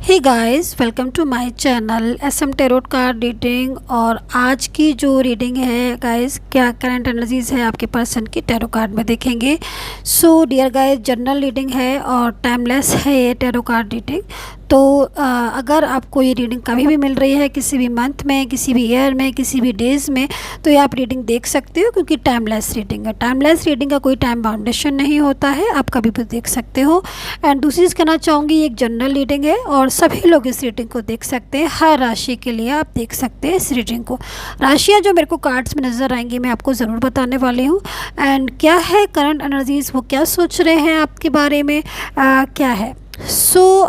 Hey guys, welcome to my channel SM tarot card reading. और आज की जो रीडिंग है गाइस, क्या करंट एनर्जीज है आपके पर्सन की टैरो कार्ड में देखेंगे। So dear guys, general reading है और टाइमलेस है ये टैरो कार्ड रीडिंग। तो अगर आपको ये रीडिंग कभी भी मिल रही है, किसी भी मंथ में, किसी भी ईयर में, किसी भी डेज़ में, तो ये आप रीडिंग देख सकते हो क्योंकि टाइमलेस रीडिंग है। टाइमलेस रीडिंग का कोई टाइम बाउंडेशन नहीं होता है, आप कभी भी देख सकते हो। एंड दूसरी चीज़ कहना चाहूँगी, एक जनरल रीडिंग है और सभी लोग इस रीडिंग को देख सकते हैं। हर राशि के लिए आप देख सकते हैं इस रीडिंग को। राशियाँ जो मेरे को कार्ड्स में नज़र आएंगी मैं आपको ज़रूर बताने वाली हूँ। एंड क्या है करंट एनर्जीज़, वो क्या सोच रहे हैं आपके बारे में, क्या है। सो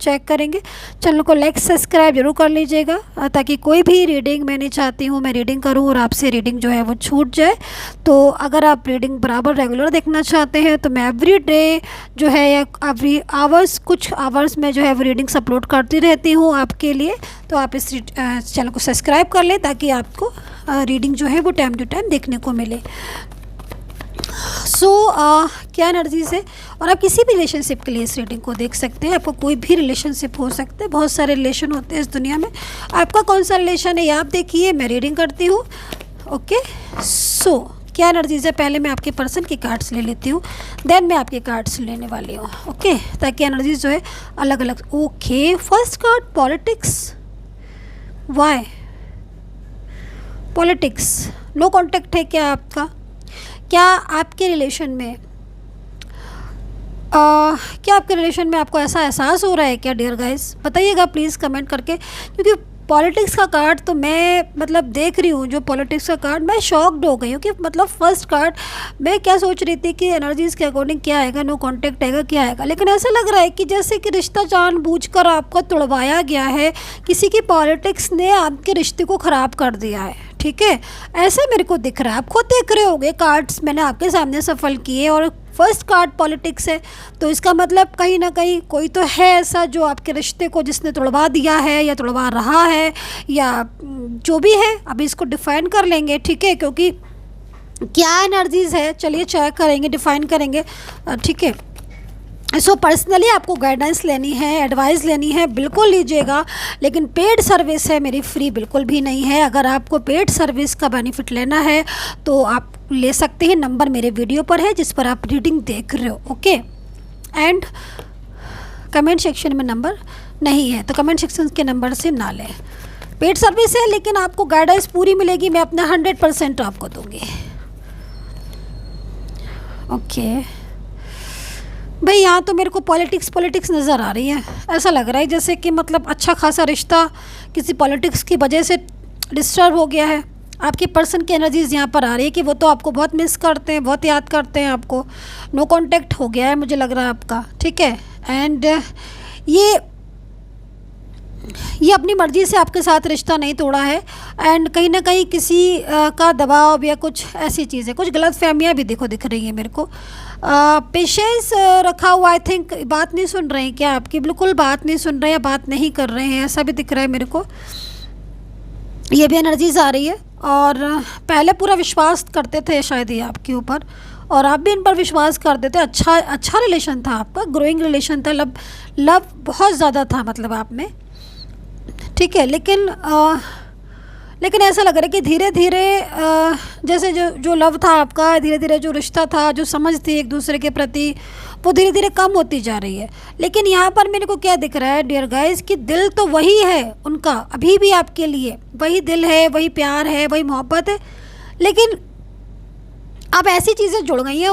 चेक करेंगे। चैनल को लाइक सब्सक्राइब जरूर कर लीजिएगा ताकि कोई भी रीडिंग, मैं नहीं चाहती हूँ मैं रीडिंग करूँ और आपसे रीडिंग जो है वो छूट जाए। तो अगर आप रीडिंग बराबर रेगुलर देखना चाहते हैं तो मैं एवरी डे जो है या एवरी आवर्स, कुछ आवर्स में जो है वो रीडिंग्स अपलोड करती रहती हूँ आपके लिए। तो आप इस चैनल को सब्सक्राइब कर लें ताकि आपको रीडिंग जो है वो टाइम टू टाइम देखने को मिले। सो क्या एनर्जीज है, और आप किसी भी रिलेशनशिप के लिए इस रीडिंग को देख सकते हैं। आपको कोई भी रिलेशनशिप हो सकता है, बहुत सारे रिलेशन होते हैं इस दुनिया में। आपका कौन सा रिलेशन है ये आप देखिए, मैं रीडिंग करती हूँ। ओके, सो क्या एनर्जीज है, पहले मैं आपके पर्सन की कार्ड्स ले लेती हूँ, देन मैं आपके कार्ड्स लेने वाली हूँ। ओके, ताकि एनर्जीज जो है अलग अलग। Okay, first card politics. Why politics? No contact है क्या आपका? क्या आपके रिलेशन में क्या आपके रिलेशन में आपको ऐसा एहसास हो रहा है क्या डियर गाइस? बताइएगा प्लीज़ कमेंट करके, क्योंकि पॉलिटिक्स का कार्ड तो मैं मतलब देख रही हूँ, जो पॉलिटिक्स का कार्ड मैं शॉक्ड हो गई हूँ कि मतलब फर्स्ट कार्ड मैं क्या सोच रही थी कि एनर्जीज़ के अकॉर्डिंग क्या आएगा, नो कॉन्टेक्ट आएगा, क्या आएगा, लेकिन ऐसा लग रहा है कि जैसे कि रिश्ता जानबूझकर आपको तोड़वाया गया है, किसी की पॉलिटिक्स ने आपके रिश्ते को ख़राब कर दिया है। ठीक है, ऐसा मेरे को दिख रहा है। आप खुद देख रहे होंगे, कार्ड्स मैंने आपके सामने सफल किए और फर्स्ट कार्ड पॉलिटिक्स है, तो इसका मतलब कहीं ना कहीं कोई तो है ऐसा जो आपके रिश्ते को जिसने तोड़वा दिया है या तोड़वा रहा है या जो भी है। अभी इसको डिफाइन कर लेंगे, ठीक है, क्योंकि क्या एनर्जीज़ है चलिए चेक करेंगे, डिफाइन करेंगे। ठीक है, सो पर्सनली आपको गाइडेंस लेनी है, एडवाइस लेनी है, बिल्कुल लीजिएगा, लेकिन पेड सर्विस है मेरी, फ्री बिल्कुल भी नहीं है। अगर आपको पेड सर्विस का बेनिफिट लेना है तो आप ले सकते हैं, नंबर मेरे वीडियो पर है जिस पर आप रीडिंग देख रहे हो। ओके, एंड कमेंट सेक्शन में नंबर नहीं है तो कमेंट सेक्शन के नंबर से ना लें। पेड सर्विस है लेकिन आपको गाइडेंस पूरी मिलेगी, मैं अपना 100% आपको दूँगी। ओके भाई, यहाँ तो मेरे को पॉलिटिक्स नज़र आ रही है। ऐसा लग रहा है जैसे कि मतलब अच्छा खासा रिश्ता किसी पॉलिटिक्स की वजह से डिस्टर्ब हो गया है। आपकी पर्सन की एनर्जीज़ यहाँ पर आ रही है कि वो तो आपको बहुत मिस करते हैं, बहुत याद करते हैं आपको। नो कांटेक्ट हो गया है मुझे लग रहा है आपका। ठीक है, एंड ये अपनी मर्ज़ी से आपके साथ रिश्ता नहीं तोड़ा है, एंड कहीं ना कहीं किसी का दबाव या कुछ ऐसी चीज़ें, कुछ गलतफहमियां भी दिख रही हैं मेरे को। पेशेंस रखा हुआ, आई थिंक बात नहीं सुन रहे हैं क्या आपकी, बिल्कुल बात नहीं सुन रहे हैं, बात नहीं कर रहे हैं, ऐसा भी दिख रहा है मेरे को। ये भी एनर्जीज आ रही है और पहले पूरा विश्वास करते थे शायद ये आपके ऊपर, और आप भी इन पर विश्वास करते थे। अच्छा रिलेशन था आपका, ग्रोइंग रिलेशन था, लव बहुत ज़्यादा था मतलब आप में। ठीक है, लेकिन ऐसा लग रहा है कि धीरे धीरे जैसे जो लव था आपका, धीरे धीरे जो रिश्ता था, जो समझ थी एक दूसरे के प्रति, वो धीरे धीरे कम होती जा रही है। लेकिन यहाँ पर मेरे को क्या दिख रहा है डियर गाइस, कि दिल तो वही है उनका, अभी भी आपके लिए वही दिल है, वही प्यार है, वही मोहब्बत है, लेकिन अब ऐसी चीज़ें जुड़ गई हैं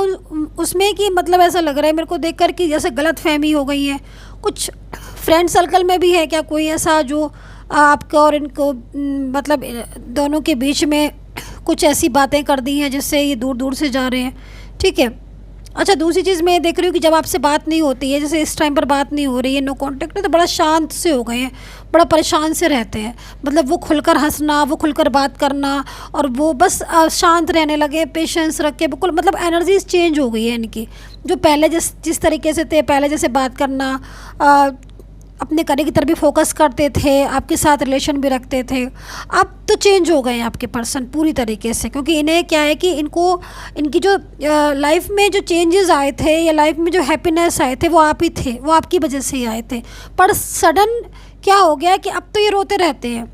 उसमें कि मतलब ऐसा लग रहा है मेरे को देखकर कि जैसे गलत फहमी हो गई है। कुछ फ्रेंड सर्कल में भी है क्या कोई ऐसा जो आपको और इनको मतलब दोनों के बीच में कुछ ऐसी बातें कर दी हैं जिससे ये दूर दूर से जा रहे हैं। ठीक है, अच्छा दूसरी चीज़ मैं देख रही हूँ कि जब आपसे बात नहीं होती है, जैसे इस टाइम पर बात नहीं हो रही है, नो कांटेक्ट है, तो बड़ा शांत से हो गए हैं, बड़ा परेशान से रहते हैं। मतलब वो खुलकर हंसना, वो खुलकर बात करना, और वो बस शांत रहने लगे, पेशेंस रख के, बिल्कुल मतलब एनर्जीज चेंज हो गई है इनकी। जो पहले जिस तरीके से थे, पहले जैसे बात करना, अपने करियर की तरफ भी फोकस करते थे, आपके साथ रिलेशन भी रखते थे। अब तो चेंज हो गए हैं आपके पर्सन पूरी तरीके से, क्योंकि इन्हें क्या है कि इनको इनकी जो लाइफ में जो चेंजेस आए थे या लाइफ में जो हैप्पीनेस आए थे वो आप ही थे, वो आपकी वजह से ही आए थे। पर सडन क्या हो गया कि अब तो ये रोते रहते हैं,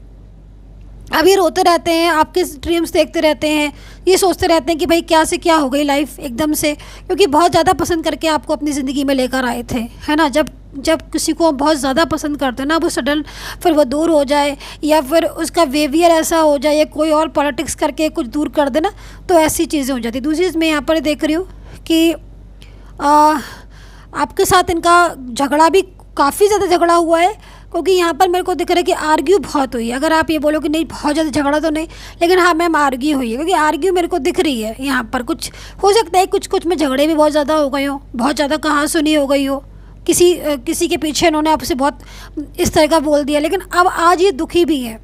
अब ये रोते रहते हैं, आपके ड्रीम्स देखते रहते हैं, ये सोचते रहते हैं कि भाई क्या से क्या हो गई लाइफ एकदम से, क्योंकि बहुत ज़्यादा पसंद करके आपको अपनी ज़िंदगी में लेकर आए थे, है ना। जब जब किसी को हम बहुत ज़्यादा पसंद करते हैं ना, वो सडन फिर वो दूर हो जाए या फिर उसका बिहेवियर ऐसा हो जाए या कोई और पॉलिटिक्स करके कुछ दूर कर देना, तो ऐसी चीज़ें हो जाती। दूसरी चीज़ मैं यहाँ पर देख रही हूँ कि आपके साथ इनका झगड़ा भी काफ़ी ज़्यादा झगड़ा हुआ है, क्योंकि यहाँ पर मेरे को दिख रहा है कि आर्ग्यू बहुत हुई है। अगर आप ये बोलो कि नहीं बहुत ज़्यादा झगड़ा तो नहीं, लेकिन हाँ मैम आर्ग्यू हुई है, क्योंकि आर्ग्यू मेरे को दिख रही है यहाँ पर। कुछ हो सकता है कुछ कुछ में झगड़े भी बहुत ज़्यादा हो गए हो, बहुत ज़्यादा कहा सुनी हो गई हो, किसी के पीछे इन्होंने आपसे बहुत इस तरह का बोल दिया, लेकिन अब आज ये दुखी भी है।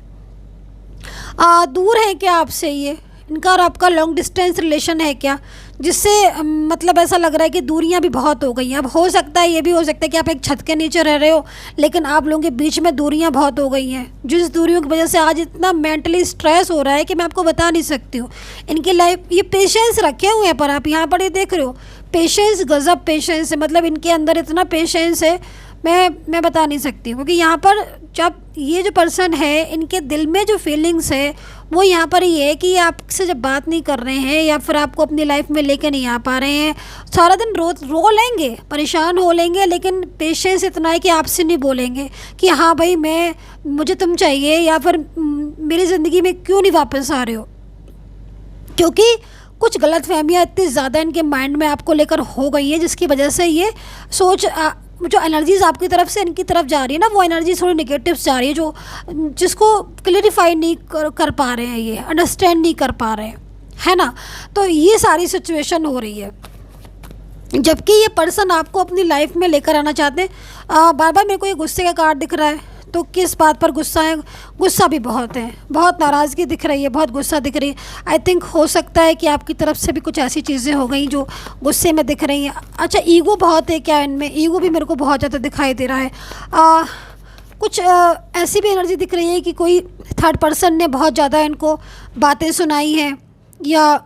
दूर है क्या आपसे ये, इनका और आपका लॉन्ग डिस्टेंस रिलेशन है क्या, जिससे मतलब ऐसा लग रहा है कि दूरियां भी बहुत हो गई हैं। अब हो सकता है, ये भी हो सकता है कि आप एक छत के नीचे रह रहे हो, लेकिन आप लोगों के बीच में दूरियां बहुत हो गई हैं, जिस दूरियों की वजह से आज इतना मेंटली स्ट्रेस हो रहा है कि मैं आपको बता नहीं सकती हूँ। इनकी लाइफ ये पेशेंस रखे हुए हैं, पर आप यहाँ पर ये देख रहे हो पेशेंस, गज़ब पेशेंस है, मतलब इनके अंदर इतना पेशेंस है मैं बता नहीं सकती हूँ। क्योंकि यहाँ पर जब ये जो पर्सन है इनके दिल में जो फीलिंग्स है वो यहाँ पर ये है कि ये आपसे जब बात नहीं कर रहे हैं या फिर आपको अपनी लाइफ में लेके नहीं आ पा रहे हैं, सारा दिन रो लेंगे, परेशान हो लेंगे, लेकिन पेशेंस इतना है कि आपसे नहीं बोलेंगे कि हाँ भाई मुझे तुम चाहिए या फिर मेरी ज़िंदगी में क्यों नहीं वापस आ रहे हो। क्योंकि कुछ गलतफहमियाँ इतनी ज़्यादा इनके माइंड में आपको लेकर हो गई हैं, जिसकी वजह से ये सोच जो एनर्जीज आपकी तरफ से इनकी तरफ जा रही है ना, वो एनर्जी थोड़ी नेगेटिव जा रही है, जिसको क्लियरिफाई नहीं कर पा रहे हैं, ये अंडरस्टैंड नहीं कर पा रहे हैं, है ना। तो ये सारी सिचुएशन हो रही है, जबकि ये पर्सन आपको अपनी लाइफ में लेकर आना चाहते हैं। बार बार मेरे को ये गुस्से का कार्ड दिख रहा है, तो किस बात पर गुस्सा है, गुस्सा भी बहुत है, बहुत नाराज़गी दिख रही है, बहुत गुस्सा दिख रही है। आई थिंक हो सकता है कि आपकी तरफ से भी कुछ ऐसी चीज़ें हो गई जो गुस्से में दिख रही हैं। अच्छा, ईगो बहुत है क्या इनमें, ईगो भी मेरे को बहुत ज़्यादा दिखाई दे रहा है। कुछ ऐसी भी एनर्जी दिख रही है कि कोई थर्ड पर्सन ने बहुत ज़्यादा इनको बातें सुनाई हैं या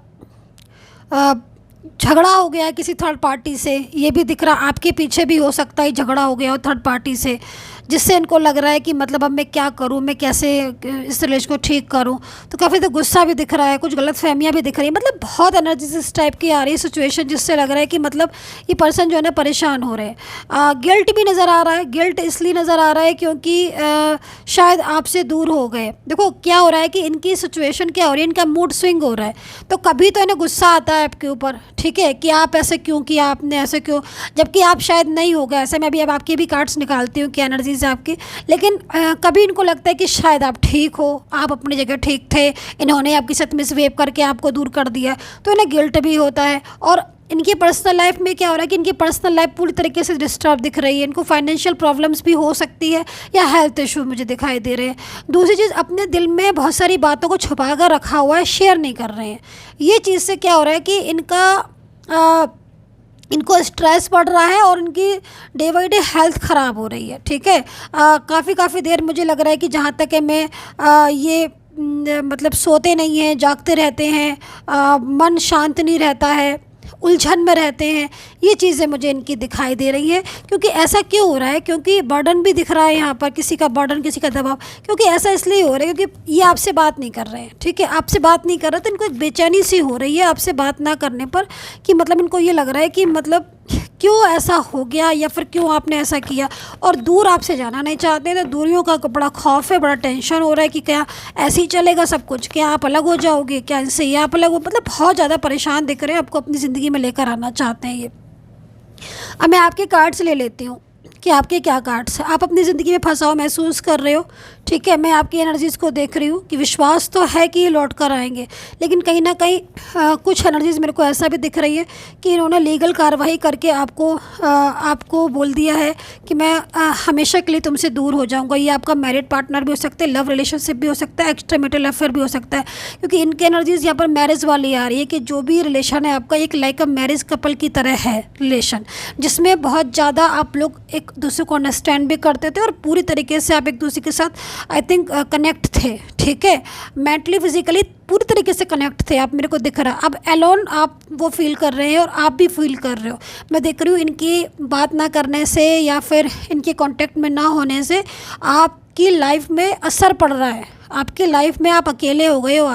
झगड़ा हो गया है किसी थर्ड पार्टी से, ये भी दिख रहा। आपके पीछे भी हो सकता है झगड़ा हो गया हो थर्ड पार्टी से, जिससे इनको लग रहा है कि मतलब अब मैं क्या करूं, मैं कैसे इस रिलेशन को ठीक करूं। तो काफ़ी तो गुस्सा भी दिख रहा है, कुछ गलतफहमियां भी दिख रही है, मतलब बहुत एनर्जी इस टाइप की आ रही है सिचुएशन, जिससे लग रहा है कि मतलब ये पर्सन जो है ना परेशान हो रहे हैं। गिल्ट भी नज़र आ रहा है, गिल्ट इसलिए नज़र आ रहा है क्योंकि शायद आपसे दूर हो गए। देखो क्या हो रहा है कि इनकी सिचुएशन क्या हो रही है, इनका मूड स्विंग हो रहा है, तो कभी तो इन्हें गुस्सा आता है आपके ऊपर, ठीक है, कि आप ऐसे क्यों किया, आपने ऐसे क्यों, जबकि आप शायद नहीं होगा ऐसे। मैं अभी अब आपके भी कार्ड्स निकालती हूँ कि एनर्जीज आपकी, लेकिन कभी इनको लगता है कि शायद आप ठीक हो, आप अपनी जगह ठीक थे, इन्होंने आपके साथ मिसबिहेव करके आपको दूर कर दिया, तो इन्हें गिल्ट भी होता है। और इनकी पर्सनल लाइफ में क्या हो रहा है कि इनकी पर्सनल लाइफ पूरी तरीके से डिस्टर्ब दिख रही है, इनको फाइनेंशियल प्रॉब्लम्स भी हो सकती है या हेल्थ इशू मुझे दिखाई दे रहे हैं। दूसरी चीज़, अपने दिल में बहुत सारी बातों को छुपा कर रखा हुआ है, शेयर नहीं कर रहे हैं। ये चीज़ से क्या हो रहा है कि इनको स्ट्रेस बढ़ रहा है और इनकी डे बाई डे हेल्थ ख़राब हो रही है, ठीक है। काफ़ी देर मुझे लग रहा है कि जहाँ तक है मैं मतलब सोते नहीं हैं, जागते रहते हैं, मन शांत नहीं रहता है, उलझन में रहते हैं, ये चीज़ें मुझे इनकी दिखाई दे रही हैं। क्योंकि ऐसा क्यों हो रहा है, क्योंकि बर्डन भी दिख रहा है यहाँ पर, किसी का बर्डन, किसी का दबाव। क्योंकि ऐसा इसलिए हो रहा है क्योंकि ये आपसे बात नहीं कर रहे हैं, ठीक है, आपसे बात नहीं कर रहे, तो इनको एक बेचैनी सी हो रही है आपसे बात ना करने पर, कि मतलब इनको ये लग रहा है कि मतलब क्यों ऐसा हो गया या फिर क्यों आपने ऐसा किया, और दूर आपसे जाना नहीं चाहते हैं। तो दूरियों का बड़ा खौफ है, बड़ा टेंशन हो रहा है कि क्या ऐसे ही चलेगा सब कुछ, क्या आप अलग हो जाओगे, क्या इनसे ये आप अलग हो, मतलब बहुत ज़्यादा परेशान दिख रहे हैं, आपको अपनी ज़िंदगी में लेकर आना चाहते हैं ये। अब मैं आपके कार्ड्स ले लेती हूँ कि आपके क्या कार्ड्स हैं। आप अपनी ज़िंदगी में फंसा हुआ महसूस कर रहे हो, ठीक है, मैं आपकी एनर्जीज़ को देख रही हूँ कि विश्वास तो है कि ये लौट कर आएंगे, लेकिन कहीं ना कहीं कुछ एनर्जीज़ मेरे को ऐसा भी दिख रही है कि इन्होंने लीगल कार्रवाई करके आपको बोल दिया है कि मैं हमेशा के लिए तुमसे दूर हो जाऊँगा। ये आपका मैरिड पार्टनर भी हो सकता है, लव रिलेशनशिप भी हो सकता है, एक्स्ट्रा मैरिटल अफेयर भी हो सकता है, क्योंकि इनकी एनर्जीज़ यहाँ पर मैरिज वाली आ रही है कि जो भी रिलेशन है आपका एक लाइक अ मैरिज कपल की तरह है रिलेशन, जिसमें बहुत ज़्यादा आप लोग एक दूसरे को अंडरस्टैंड भी करते थे और पूरी तरीके से आप एक दूसरे के साथ आई थिंक कनेक्ट थे, ठीक है, मेंटली फिजिकली पूरी तरीके से कनेक्ट थे। आप मेरे को दिख रहा है, अब एलोन आप वो फील कर रहे हैं और आप भी फील कर रहे हो। मैं देख रही हूँ इनकी बात ना करने से या फिर इनके कांटेक्ट में ना होने से आपकी लाइफ में असर पड़ रहा है, आपकी लाइफ में आप अकेले हो गए हो।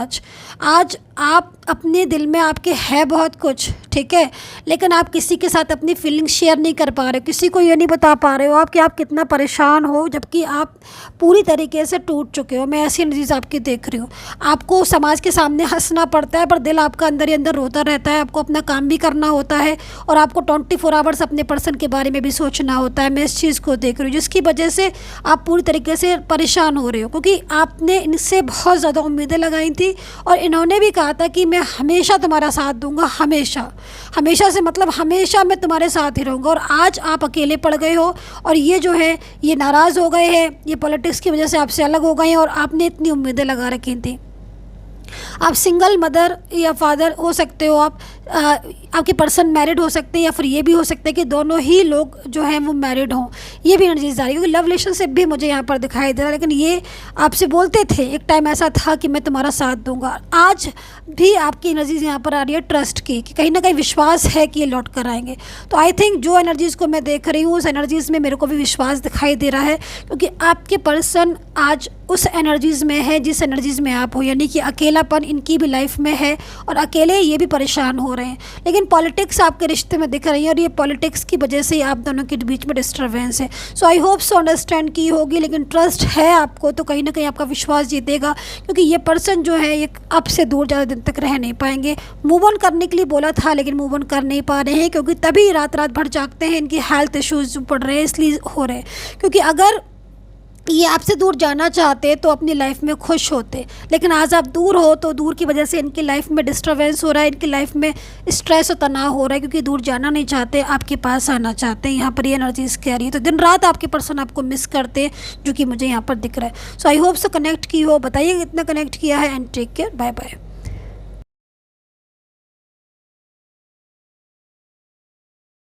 आज आप अपने दिल में आपके है बहुत कुछ, ठीक है, लेकिन आप किसी के साथ अपनी फीलिंग शेयर नहीं कर पा रहे हो, किसी को ये नहीं बता पा रहे हो आप कि आप कितना परेशान हो, जबकि आप पूरी तरीके से टूट चुके हो। मैं ऐसी चीज़ आपकी देख रही हूँ। आपको समाज के सामने हंसना पड़ता है पर दिल आपका अंदर ही अंदर रोता रहता है। आपको अपना काम भी करना होता है और आपको 24 आवर्स अपने पर्सन के बारे में भी सोचना होता है। मैं इस चीज़ को देख रही हूँ जिसकी वजह से आप पूरी तरीके से परेशान हो रहे हो, क्योंकि आपने इनसे बहुत ज़्यादा उम्मीदें लगाई थी और इन्होंने भी कहा था कि मैं हमेशा तुम्हारा साथ दूंगा, हमेशा, हमेशा से मतलब हमेशा मैं तुम्हारे साथ ही रहूँगा। और आज आप अकेले पड़ गए हो और ये जो है ये नाराज़ हो गए हैं, ये पॉलिटिक्स की वजह से आपसे अलग हो गए हैं और आपने इतनी उम्मीदें लगा रखी थी। आप सिंगल मदर या फादर हो सकते हो, आपके पर्सन मैरिड हो सकते हैं या फिर ये भी हो सकता है कि दोनों ही लोग जो हैं वो मैरिड हों। ये भी एनर्जीज आ रही है क्योंकि लव रिलेशनशिप भी मुझे यहाँ पर दिखाई दे रहा है, लेकिन ये आपसे बोलते थे, एक टाइम ऐसा था कि मैं तुम्हारा साथ दूंगा। आज भी आपकी एनर्जीज यहाँ पर आ रही है ट्रस्ट की, कि कहीं ना कहीं विश्वास है कि ये लौट कर आएंगे। तो आई थिंक जो एनर्जीज़ को मैं देख रही हूँ उस एनर्जीज़ में मेरे को भी विश्वास दिखाई दे रहा है, क्योंकि आपके पर्सन आज उस एनर्जीज़ में है जिस एनर्जीज़ में आप हो, यानी कि अकेलापन इनकी भी लाइफ में है और अकेले ये भी परेशान हो रहे हैं। लेकिन पॉलिटिक्स आपके रिश्ते में दिख रही है और ये पॉलिटिक्स की वजह से आप दोनों के बीच में डिस्टर्बेंस है। सो आई होप सो अंडरस्टैंड की होगी, लेकिन ट्रस्ट है आपको तो कहीं ना कहीं आपका विश्वास जीतेगा, क्योंकि ये पर्सन जो है ये आपसे दूर ज़्यादा दिन तक रह नहीं पाएंगे। मूव ऑन करने के लिए बोला था लेकिन मूव ऑन कर नहीं पा रहे हैं, क्योंकि तभी रात रात भर जागते हैं, इनकी हेल्थ इश्यूज़ पड़ रहे हैं इसलिए हो रहे हैं। क्योंकि अगर ये आपसे दूर जाना चाहते तो अपनी लाइफ में खुश होते, लेकिन आज आप दूर हो तो दूर की वजह से इनकी लाइफ में डिस्टर्बेंस हो रहा है, इनकी लाइफ में स्ट्रेस और तनाव हो रहा है, क्योंकि दूर जाना नहीं चाहते, आपके पास आना चाहते हैं। यहाँ पर ये एनर्जीज कह रही है तो दिन रात आपके पर्सन आपको मिस करते हैं, जो कि मुझे यहाँ पर दिख रहा है। सो आई होप सो कनेक्ट की हो, बताइए कितना कनेक्ट किया है and take care, bye bye.